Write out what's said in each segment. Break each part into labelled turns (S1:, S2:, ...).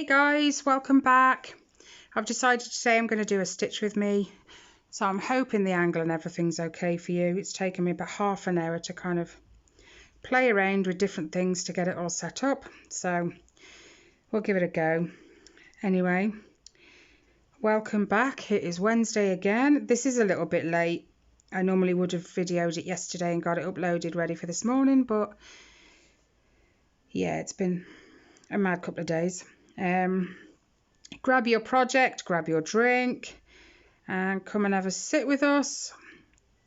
S1: Hey guys, welcome back. I've decided today I'm going to do a stitch with me, so I'm hoping the angle and everything's okay for you. It's taken me about half an hour to kind of play around with different things to get it all set up, so we'll give it a go. Anyway, welcome back. It is Wednesday again. This is a little bit late. I normally would have videoed it yesterday and got it uploaded ready for this morning, but yeah, it's been a mad couple of days. Grab your project, grab your drink, and come and have a sit with us.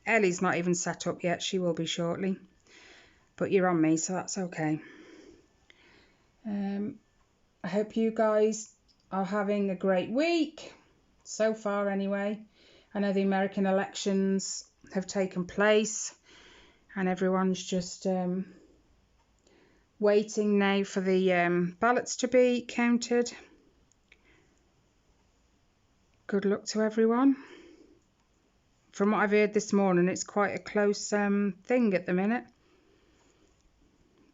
S1: Ellie's not even set up yet. She will be shortly, but you're on me, so that's okay. I hope you guys are having a great week so far anyway. I know the American elections have taken place and everyone's just waiting now for the ballots to be counted. Good luck to everyone. From what I've heard this morning, it's quite a close thing at the minute.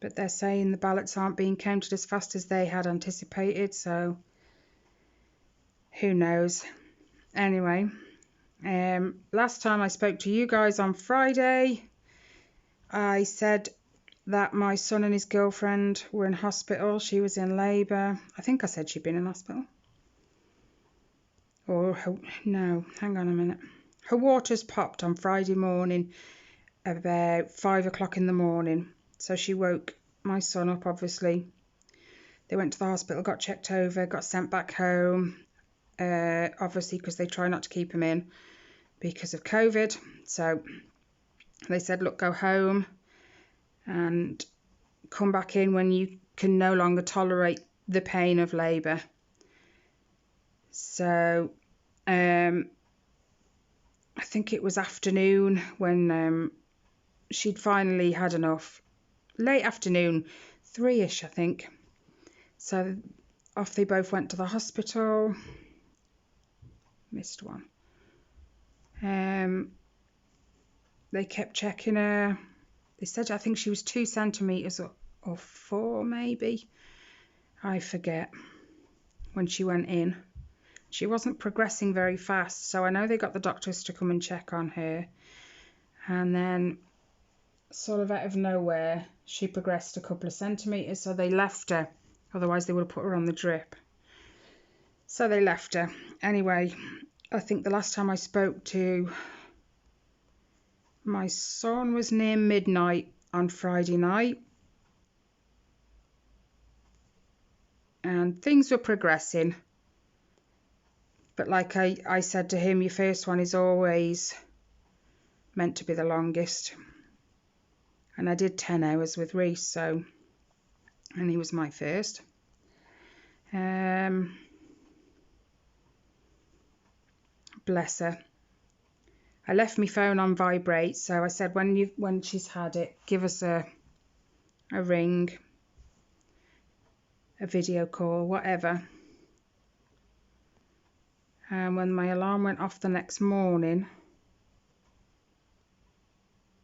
S1: But they're saying the ballots aren't being counted as fast as they had anticipated, so who knows. Anyway, last time I spoke to you guys on Friday, I said that my son and his girlfriend were in hospital. She was in labour. I think I said she'd been in hospital. No, hang on a minute. Her waters popped on Friday morning about 5 o'clock in the morning. So she woke my son up, obviously. They went to the hospital, got checked over, got sent back home. Obviously, because they try not to keep him in because of COVID. So they said, look, go home and come back in when you can no longer tolerate the pain of labour. So I think it was afternoon when she'd finally had enough. Late afternoon, 3ish, I think. So off they both went to the hospital. Missed one. They kept checking her. They said I think she was 2 centimetres or 4 maybe. I forget when she went in. She wasn't progressing very fast, so I know they got the doctors to come and check on her. And then, sort of out of nowhere, she progressed a couple of centimetres, so they left her. Otherwise, they would have put her on the drip. So they left her. Anyway, I think the last time I spoke to my son was near midnight on Friday night. And things were progressing. But like I said to him, your first one is always meant to be the longest. And I did 10 hours with Reese, so, and he was my first. Bless her. I left my phone on vibrate, so I said when she's had it, give us a ring, a video call, whatever. And when my alarm went off the next morning,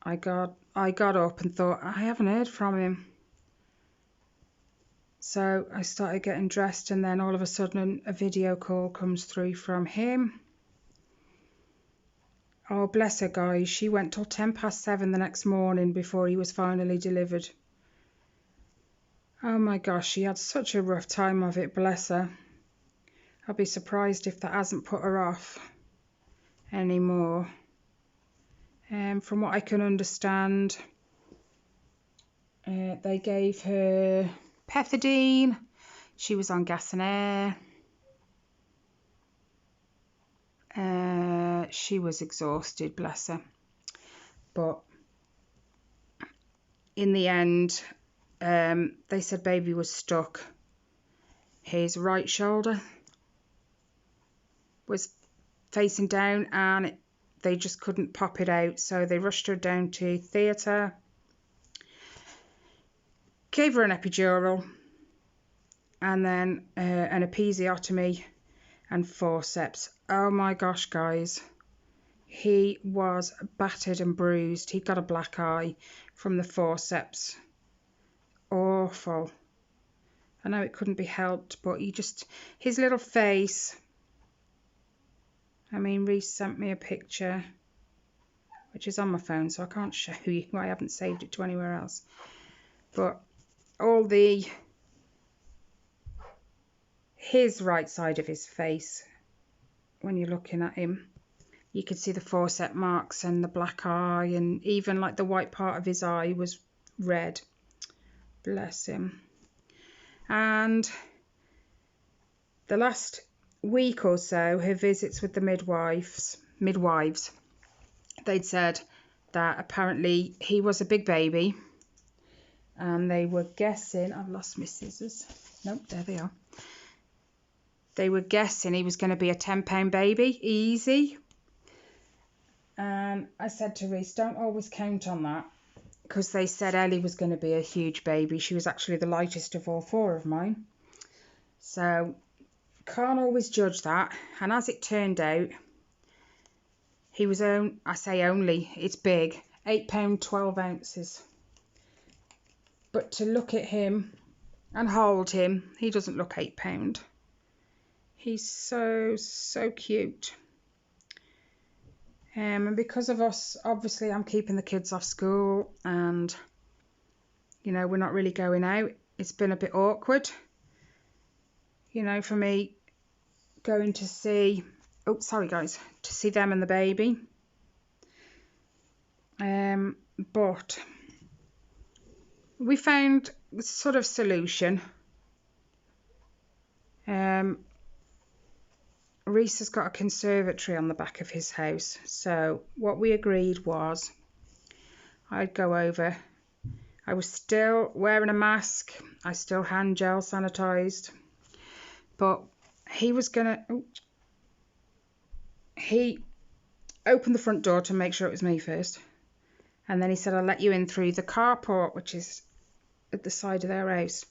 S1: I got up and thought, I haven't heard from him. So I started getting dressed, and then all of a sudden a video call comes through from him. Oh, bless her, guys. She went till 7:10 the next morning before he was finally delivered. Oh my gosh, she had such a rough time of it, bless her. I'll be surprised if that hasn't put her off anymore. From what I can understand, they gave her pethidine. She was on gas and air. She was exhausted, bless her. But in the end, they said baby was stuck. His right shoulder was facing down and they just couldn't pop it out, so they rushed her down to theatre, gave her an epidural, and then an episiotomy and forceps. Oh my gosh, guys, he was battered and bruised. He got a black eye from the forceps. Awful. I know it couldn't be helped, but his little face. I mean, Reese sent me a picture, which is on my phone, so I can't show you. I haven't saved it to anywhere else. But his right side of his face, when you're looking at him, you could see the forceps marks and the black eye, and even like the white part of his eye was red. Bless him. And the last week or so, her visits with the midwives, they'd said that apparently he was a big baby, and they were guessing, I've lost my scissors. Nope, there they are. They were guessing he was going to be a 10-pound baby, easy. And I said to Reese, don't always count on that, because they said Ellie was going to be a huge baby. She was actually the lightest of all 4 of mine. So can't always judge that. And as it turned out, he was it's big, 8 pound 12 ounces. But to look at him and hold him, he doesn't look 8 pound. He's so cute. And because of us, obviously I'm keeping the kids off school, and you know, we're not really going out. It's been a bit awkward, you know, for me going to see, to see them and the baby. But we found a sort of solution. Reese has got a conservatory on the back of his house, so what we agreed was I'd go over. I was still wearing a mask, I still hand gel sanitized, but he was gonna, he opened the front door to make sure it was me first, and then he said, I'll let you in through the carport, which is at the side of their house.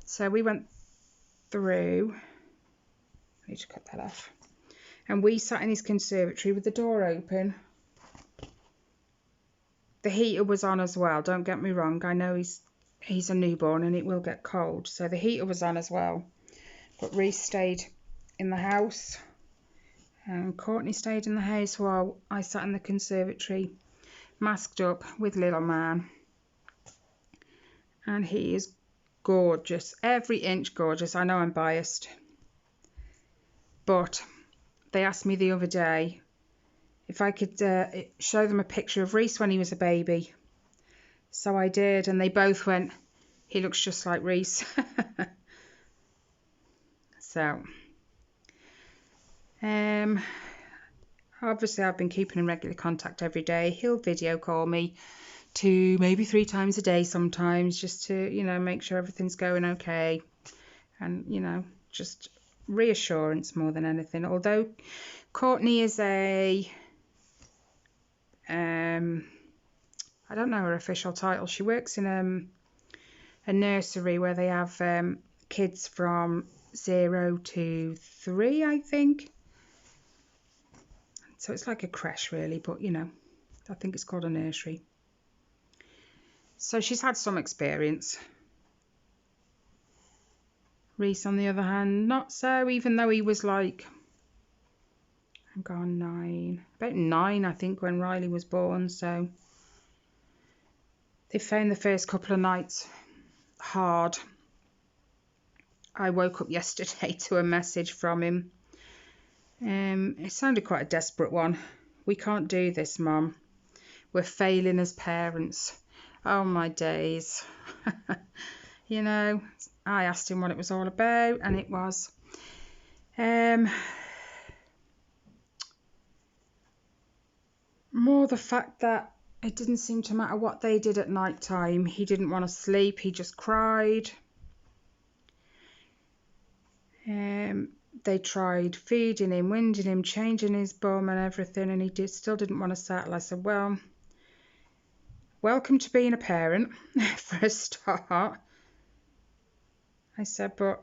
S1: So we went through. I need to cut that off. And we sat in his conservatory with the door open. The heater was on as well, don't get me wrong. I know he's a newborn and it will get cold, so the heater was on as well. But Reese stayed in the house and Courtney stayed in the house while I sat in the conservatory, masked up with little man. And he is gorgeous, every inch gorgeous. I know I'm biased, but they asked me the other day if I could show them a picture of Reese when he was a baby. So I did, and they both went, he looks just like Reese. So, obviously I've been keeping in regular contact every day. He'll video call me 2, maybe 3 times a day sometimes, just to, you know, make sure everything's going okay. And, you know, just reassurance more than anything. Although Courtney is I don't know her official title. She works in a nursery where they have kids from 0 to 3, I think. So it's like a creche really, but you know, I think it's called a nursery. So she's had some experience. Reese, on the other hand, not so, even though he was like, I'm gone 9, about 9 I think when Riley was born. So they found the first couple of nights hard. I woke up yesterday to a message from him. It sounded quite a desperate one. We can't do this, Mum. We're failing as parents. Oh my days. You know, I asked him what it was all about, and it was more the fact that it didn't seem to matter what they did at night time. He didn't want to sleep. He just cried. They tried feeding him, winding him, changing his bum and everything, and he still didn't want to settle. I said, well, welcome to being a parent for a start. I said, but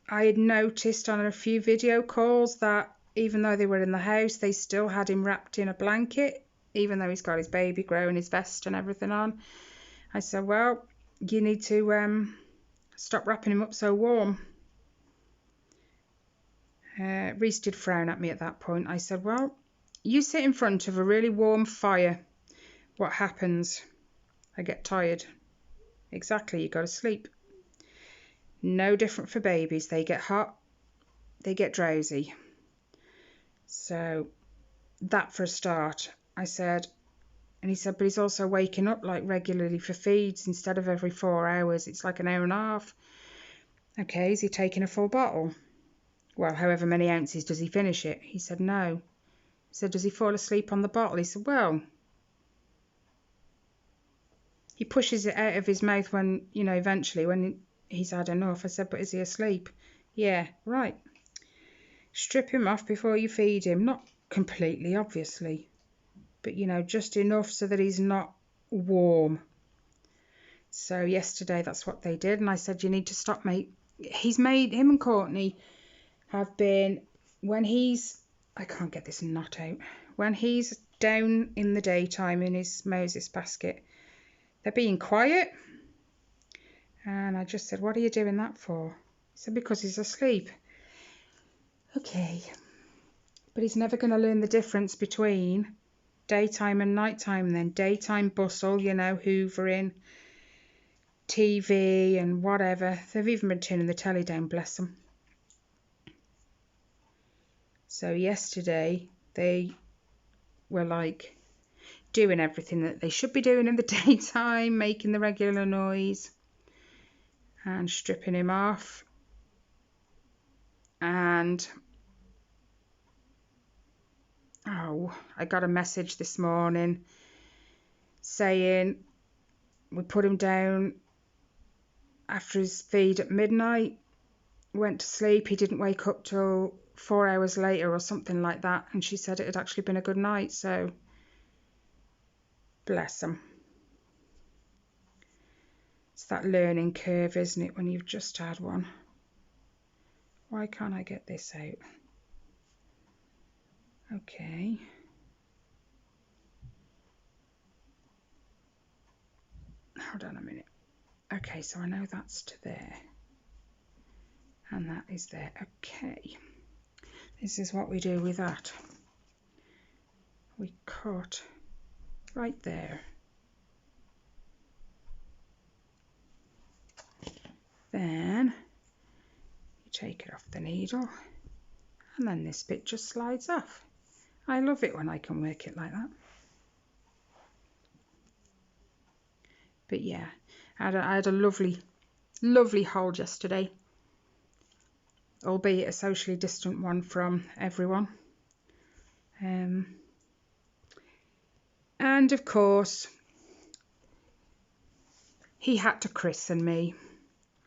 S1: I had noticed on a few video calls that even though they were in the house, they still had him wrapped in a blanket, even though he's got his baby grow and his vest and everything on. I said, well, you need to stop wrapping him up so warm. Reese did frown at me at that point. I said, well, you sit in front of a really warm fire. What happens? I get tired. Exactly, you go to sleep. No different for babies. They get hot, they get drowsy. So that for a start. I said, and he said, but he's also waking up like regularly for feeds instead of every 4 hours. It's like an hour and a half. Okay, is he taking a full bottle? Well, however many ounces does he finish it? He said, no. I said, does he fall asleep on the bottle? He said, well, he pushes it out of his mouth when, you know, eventually when he's had enough. I said, but is he asleep? Yeah, right. Strip him off before you feed him. Not completely, obviously, but, you know, just enough so that he's not warm. So yesterday, that's what they did. And I said, you need to stop, mate. Him and Courtney have been, when he's, I can't get this knot out, when he's down in the daytime in his Moses basket, they're being quiet. And I just said, what are you doing that for? He said, because he's asleep. Okay. But he's never going to learn the difference between daytime and nighttime then. Daytime bustle, you know, hoovering, TV and whatever. They've even been turning the telly down, bless them. So yesterday they were like doing everything that they should be doing in the daytime, making the regular noise and stripping him off. And I got a message this morning saying we put him down after his feed at midnight, went to sleep, he didn't wake up till 4 hours later or something like that, and she said it had actually been a good night. So bless him. It's that learning curve, isn't it, when you've just had one. Why can't I get this out? Okay. Hold on a minute. Okay, so I know that's to there. And that is there. Okay. This is what we do with that. We cut right there. Then you take it off the needle. And then this bit just slides off. I love it when I can work it like that. But yeah, I had a lovely, lovely hold yesterday. Albeit a socially distant one from everyone. And of course, he had to christen me.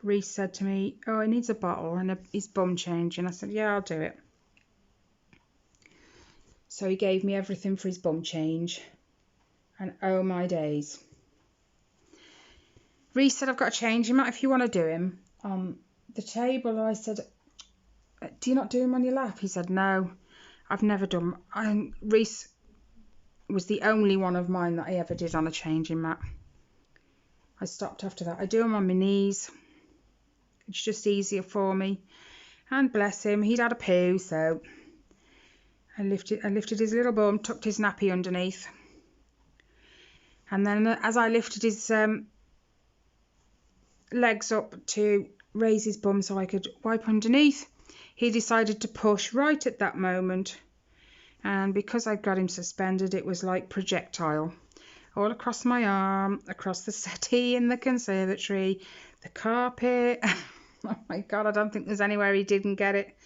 S1: Reese said to me, oh, he needs a bottle and his bum change. And I said, yeah, I'll do it. So he gave me everything for his bum change. And oh my days. Reese said, I've got to change him out if you want to do him on the table. I said, do you not do him on your lap? He said, no, I've never done. Reese was the only one of mine that I ever did on a changing mat. I stopped after that. I do him on my knees. It's just easier for me. And bless him, he'd had a poo, so I lifted his little bum, tucked his nappy underneath. And then as I lifted his legs up to raise his bum so I could wipe underneath, he decided to push right at that moment. And because I'd got him suspended, it was like projectile. All across my arm, across the settee in the conservatory, the carpet. Oh my God, I don't think there's anywhere he didn't get it.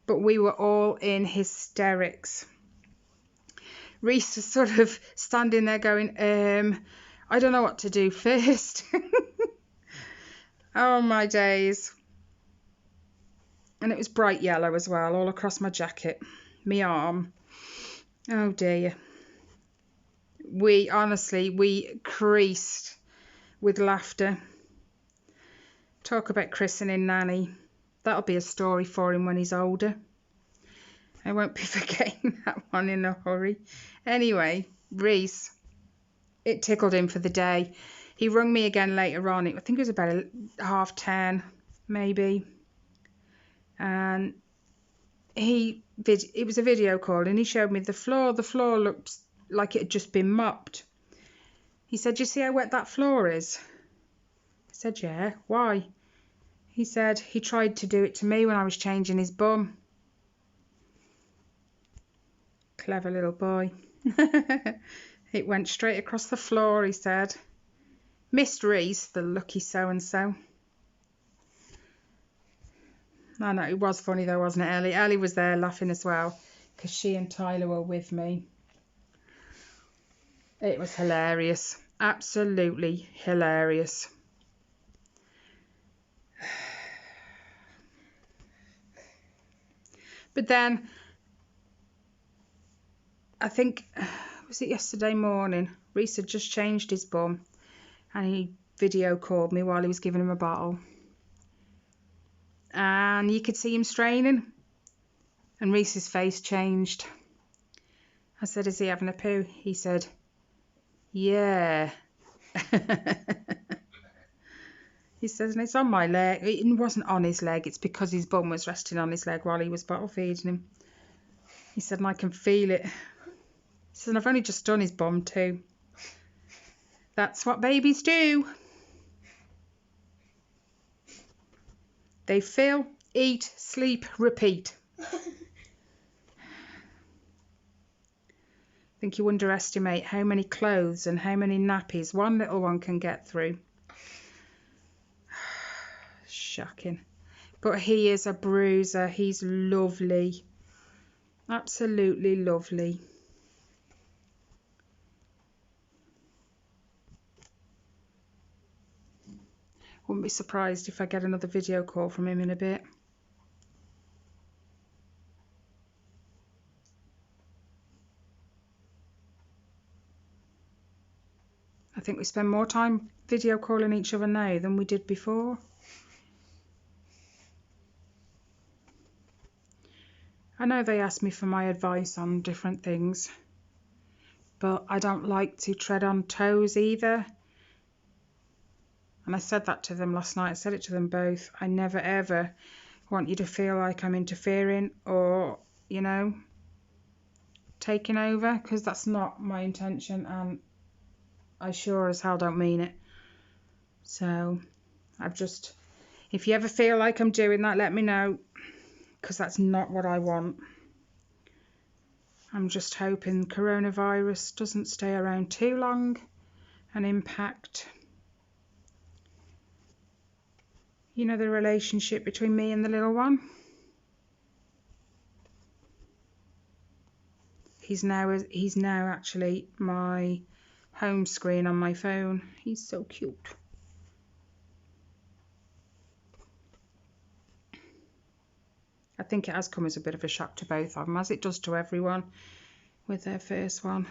S1: But we were all in hysterics. Reese was sort of standing there going, I don't know what to do first. Oh my days. And it was bright yellow as well, all across my jacket, my arm. Oh dear. We creased with laughter. Talk about christening Nanny. That'll be a story for him when he's older. I won't be forgetting that one in a hurry. Anyway, Reese, it tickled him for the day. He rung me again later on. I think it was about 10:30 maybe. And it was a video call, and he showed me the floor. The floor looked like it had just been mopped. He said, "You see how wet that floor is?" I said, "Yeah, why?" He said he tried to do it to me when I was changing his bum. Clever little boy. It went straight across the floor, he said. Missed Reese, the lucky so-and-so. I know, it was funny though, wasn't it, Ellie? Ellie was there laughing as well, because she and Tyler were with me. It was hilarious. Absolutely hilarious. But then, I think, was it yesterday morning? Reese had just changed his bum, and he video called me while he was giving him a bottle. And you could see him straining, and Reese's face changed. I said, "Is he having a poo?" He said, "Yeah." He says, "And it's on my leg." It wasn't on his leg, it's because his bum was resting on his leg while he was bottle feeding him. He said, "And I can feel it." He says, "And I've only just done his bum too." That's what babies do. They fill, eat, sleep, repeat. I think you underestimate how many clothes and how many nappies one little one can get through. Shocking. But he is a bruiser. He's lovely. Absolutely lovely. Wouldn't be surprised if I get another video call from him in a bit. I think we spend more time video calling each other now than we did before. I know they ask me for my advice on different things, but I don't like to tread on toes either. And I said that to them last night. I said it to them both. I never ever want you to feel like I'm interfering or, you know, taking over, because that's not my intention, and I sure as hell don't mean it. So if you ever feel like I'm doing that, let me know, because that's not what I want. I'm just hoping coronavirus doesn't stay around too long and impact, you know, the relationship between me and the little one. He's now actually my home screen on my phone. He's so cute. I think it has come as a bit of a shock to both of them, as it does to everyone with their first one.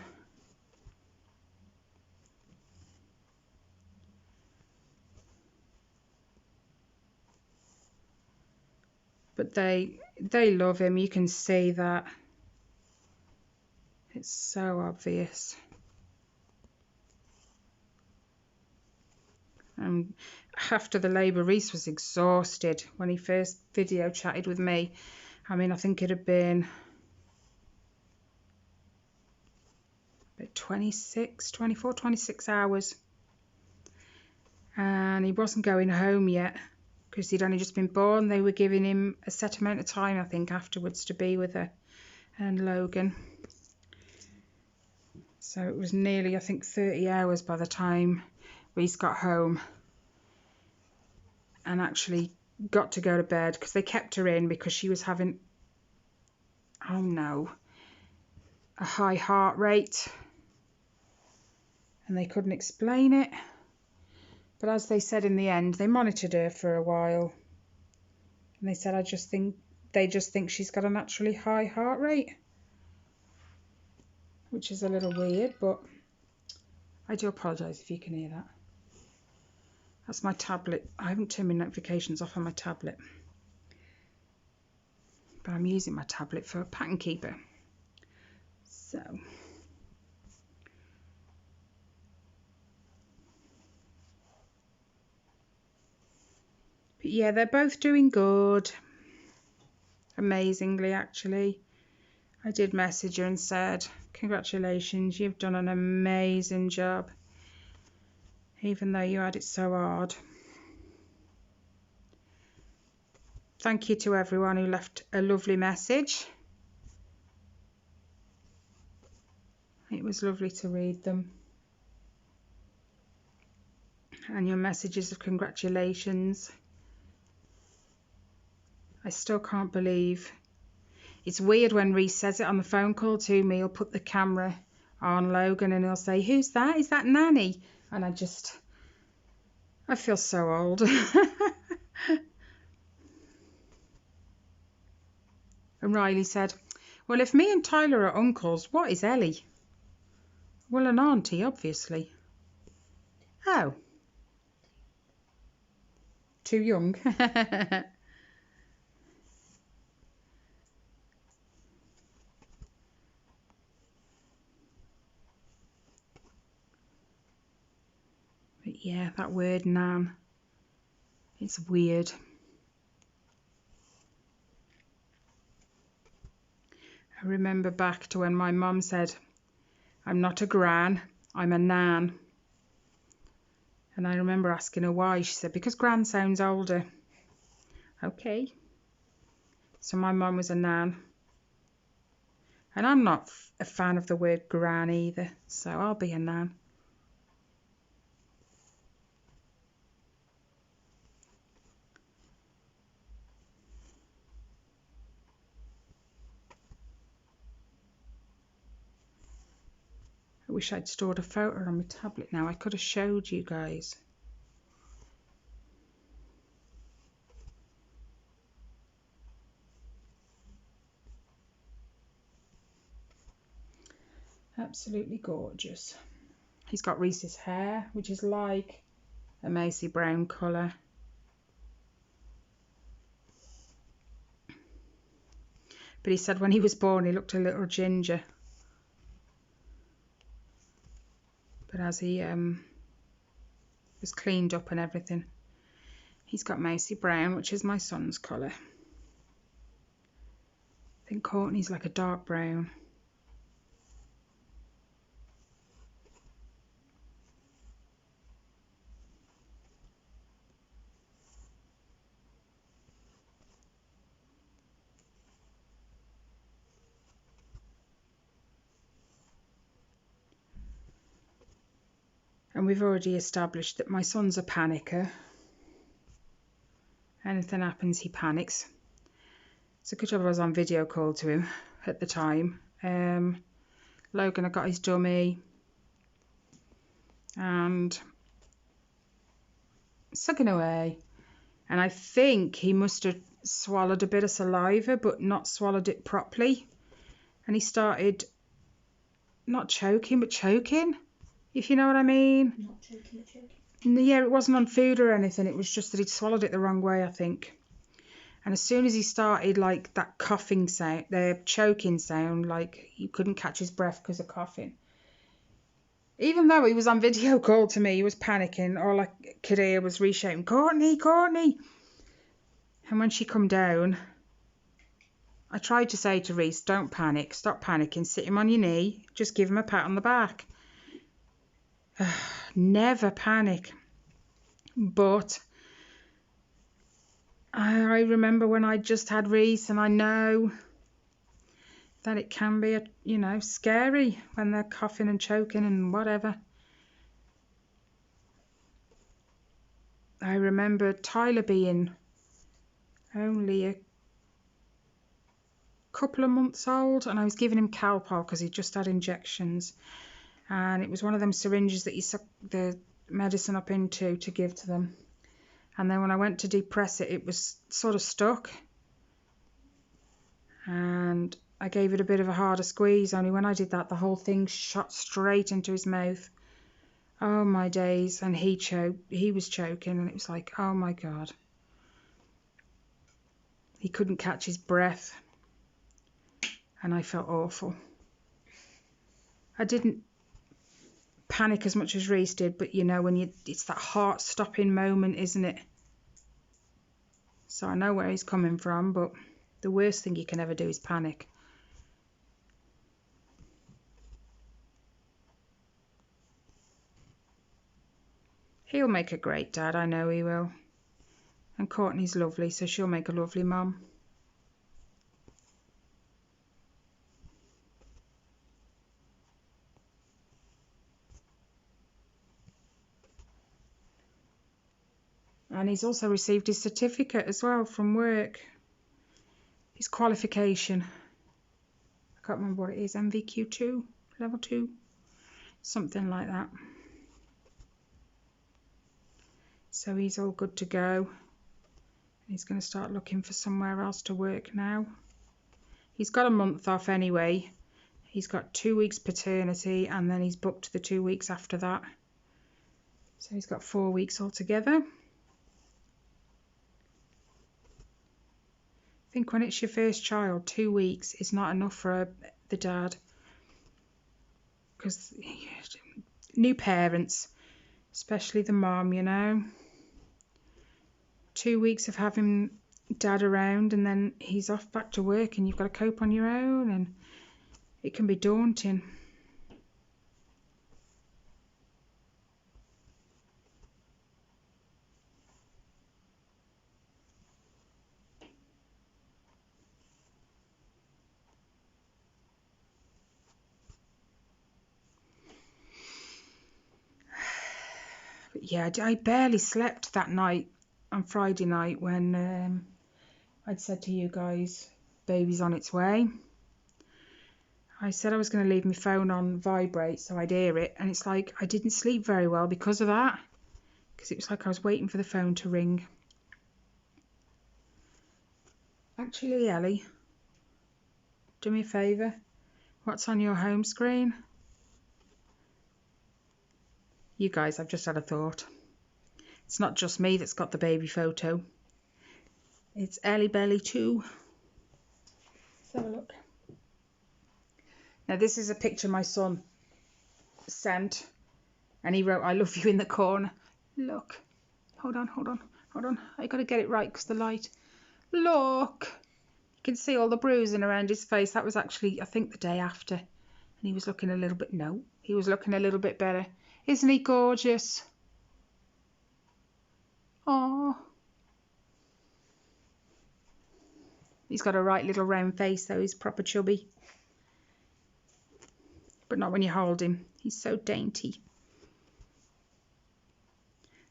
S1: But they love him. You can see that. It's so obvious. After the labour, Reese was exhausted when he first video chatted with me. I mean, I think it had been about 24, 26 hours. And he wasn't going home yet, because he'd only just been born. They were giving him a set amount of time, I think, afterwards to be with her and Logan. So it was nearly, I think, 30 hours by the time Reese got home and actually got to go to bed, because they kept her in because she was having, oh no, a high heart rate, and they couldn't explain it. But as they said in the end, they monitored her for a while, and they said, they just think she's got a naturally high heart rate, which is a little weird, but I do apologise if you can hear that. That's my tablet. I haven't turned my notifications off on my tablet, but I'm using my tablet for a pattern keeper. So But yeah, they're both doing good. Amazingly, actually. I did message her and said, congratulations, you've done an amazing job, even though you had it so hard. Thank you to everyone who left a lovely message. It was lovely to read them. And your messages of congratulations. I still can't believe. It's weird when Reese says it on the phone call to me. He'll put the camera on Logan and he'll say, who's that? Is that Nanny? And I feel so old. And Riley said, well, if me and Tyler are uncles, what is Ellie? Well, an auntie, obviously. Oh. Too young. But yeah, that word nan. It's weird. I remember back to when my mum said, I'm not a gran, I'm a nan. And I remember asking her why. She said, because gran sounds older. Okay. So my mum was a nan. And I'm not a fan of the word gran either, so I'll be a nan. I wish I'd stored a photo on my tablet now. I could have showed you guys. Absolutely gorgeous. He's got Reese's hair, which is like a Macy brown colour. But he said when he was born he looked a little ginger. But as he was cleaned up and everything, he's got Macy brown, which is my son's colour. I think Courtney's like a dark brown. And we've already established that my son's a panicker. Anything happens, he panics. It's a good job I was on video call to him at the time. Logan had got his dummy and sucking away. And I think he must have swallowed a bit of saliva but not swallowed it properly. And he started not choking but choking, if you know what I mean.
S2: Not choking but choking.
S1: Yeah, it wasn't on food or anything. It was just that he'd swallowed it the wrong way, I think. And as soon as he started, like, that coughing sound, the choking sound, like, he couldn't catch his breath because of coughing. Even though he was on video call to me, he was panicking. All I could hear was reshouting, Courtney, Courtney. And when she come down, I tried to say to Reese, don't panic, stop panicking, sit him on your knee, just give him a pat on the back. Never panic. But I remember when I just had Reese, and I know that it can be, scary when they're coughing and choking and whatever. I remember Tyler being only a couple of months old, and I was giving him Calpol because he just had injections, and it was one of them syringes that you suck the medicine up into to give to them. And then when I went to depress it, it was sort of stuck. And I gave it a bit of a harder squeeze, only when I did that, the whole thing shot straight into his mouth. Oh, my days. And he was choking, and it was like, oh, my God. He couldn't catch his breath. And I felt awful. I didn't panic as much as Reese did, but, when it's that heart-stopping moment, isn't it? So I know where he's coming from, but the worst thing you can ever do is panic. He'll make a great dad, I know he will. And Courtney's lovely, so she'll make a lovely mum. And he's also received his certificate as well from work. His qualification. I can't remember what it is, MVQ2, level 2, something like that. So he's all good to go. He's going to start looking for somewhere else to work now. He's got a month off anyway. He's got 2 weeks paternity and then he's booked the 2 weeks after that. So he's got 4 weeks altogether. I think when it's your first child, 2 weeks is not enough for the dad. Because new parents, especially the mom, you know. 2 weeks of having dad around and then he's off back to work and you've got to cope on your own, and it can be daunting. But yeah, I barely slept that night on Friday night when I'd said to you guys, baby's on its way. I said I was going to leave my phone on vibrate so I'd hear it, and it's like I didn't sleep very well because of that, because it was like I was waiting for the phone to ring. Actually, Ellie, do me a favour. What's on your home screen? You guys, I've just had a thought. It's not just me that's got the baby photo. It's Ellie Belly too. Let's have a look. Now this is a picture my son sent, and he wrote, "I love you" in the corner. Look. Hold on. I got to get it right because the light. Look. You can see all the bruising around his face. That was actually, I think, the day after. And he was looking a little bit, he was looking a little bit better. Isn't he gorgeous? Oh. He's got a right little round face though. He's proper chubby. But not when you hold him. He's so dainty.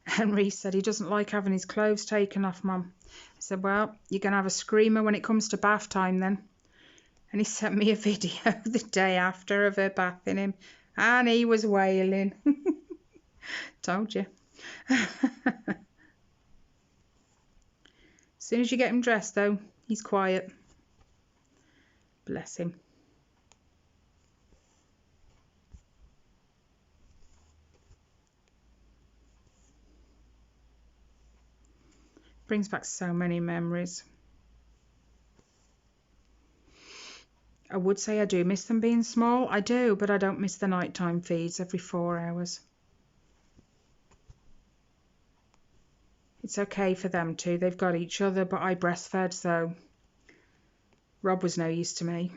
S1: Henry said he doesn't like having his clothes taken off, Mum. I said, well, you're going to have a screamer when it comes to bath time then. And he sent me a video the day after of her bathing him. And he was wailing. Told you. As soon as you get him dressed, though, he's quiet. Bless him. Brings back so many memories. I would say I do miss them being small. I do, but I don't miss the nighttime feeds every 4 hours. It's okay for them too. They've got each other, but I breastfed, so Rob was no use to me.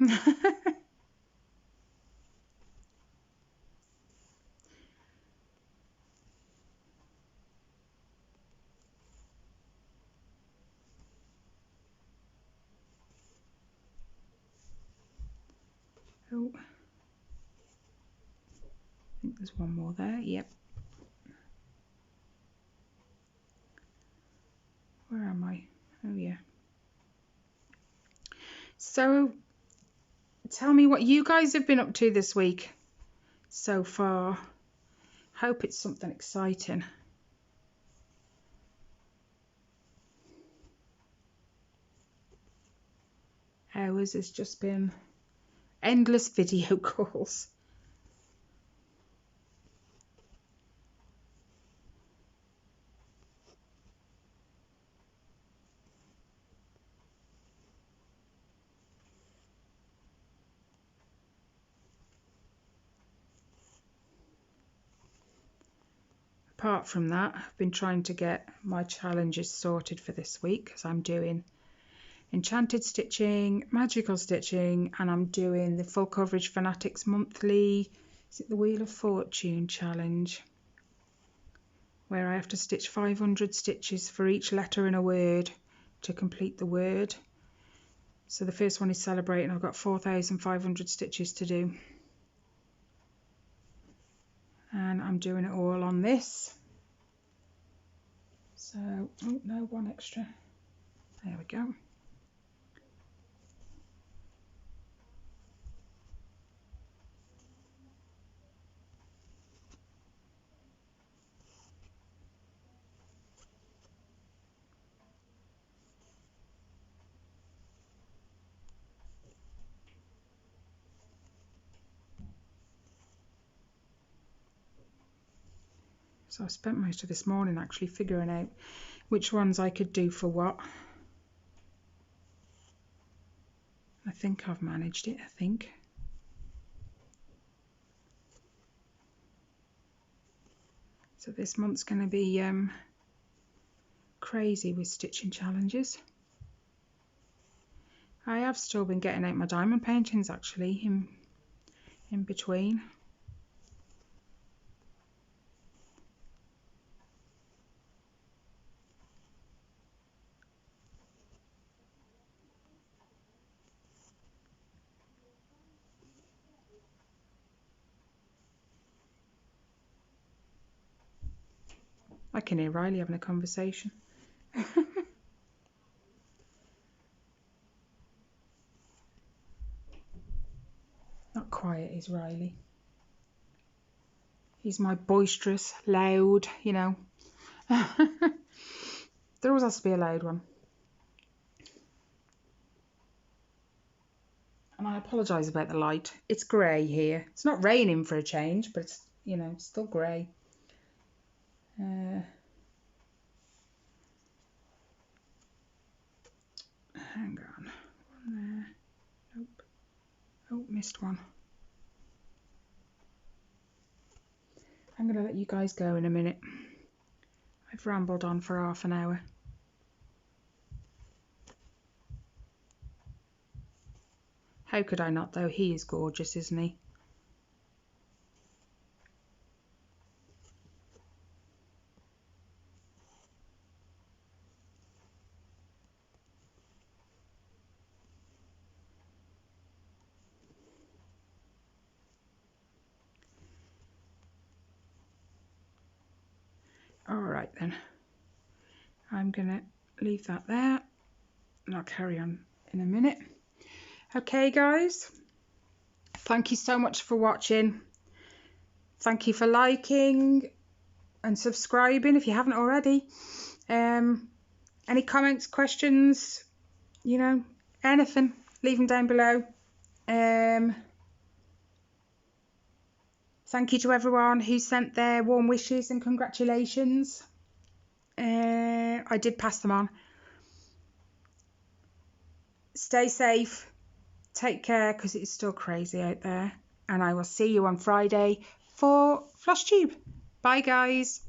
S1: Oh, I think there's one more there. Yep. Where am I? Oh, yeah. So, tell me what you guys have been up to this week so far. Hope it's something exciting. Ours has just been endless video calls. apart from that, I've been trying to get my challenges sorted for this week, because I'm doing enchanted stitching, magical stitching, and I'm doing the full coverage fanatics monthly, is it the Wheel of Fortune challenge, where I have to stitch 500 stitches for each letter in a word to complete the word. So the first one is celebrate, and I've got 4,500 stitches to do. And I'm doing it all on this. So, oh no, one extra. There we go. So I spent most of this morning actually figuring out which ones I could do for what. I think I've managed it, I think. So this month's going to be crazy with stitching challenges. I have still been getting out my diamond paintings actually in between. I can hear Riley having a conversation. Not quiet is Riley. He's my boisterous, loud, you know. There always has to be a loud one. And I apologise about the light. It's grey here. It's not raining for a change, but it's, you know, still grey. Hang on. One there. Nope. Oh, missed one. I'm going to let you guys go in a minute. I've rambled on for half an hour. How could I not, though? He is gorgeous, isn't he? All right, then. I'm going to leave that there, and I'll carry on in a minute. Okay, guys. Thank you so much for watching. Thank you for liking and subscribing if you haven't already. Any comments, questions, you know, anything, leave them down below. Thank you to everyone who sent their warm wishes and congratulations. I did pass them on. Stay safe. Take care, because it's still crazy out there. And I will see you on Friday for FlossTube. Bye, guys.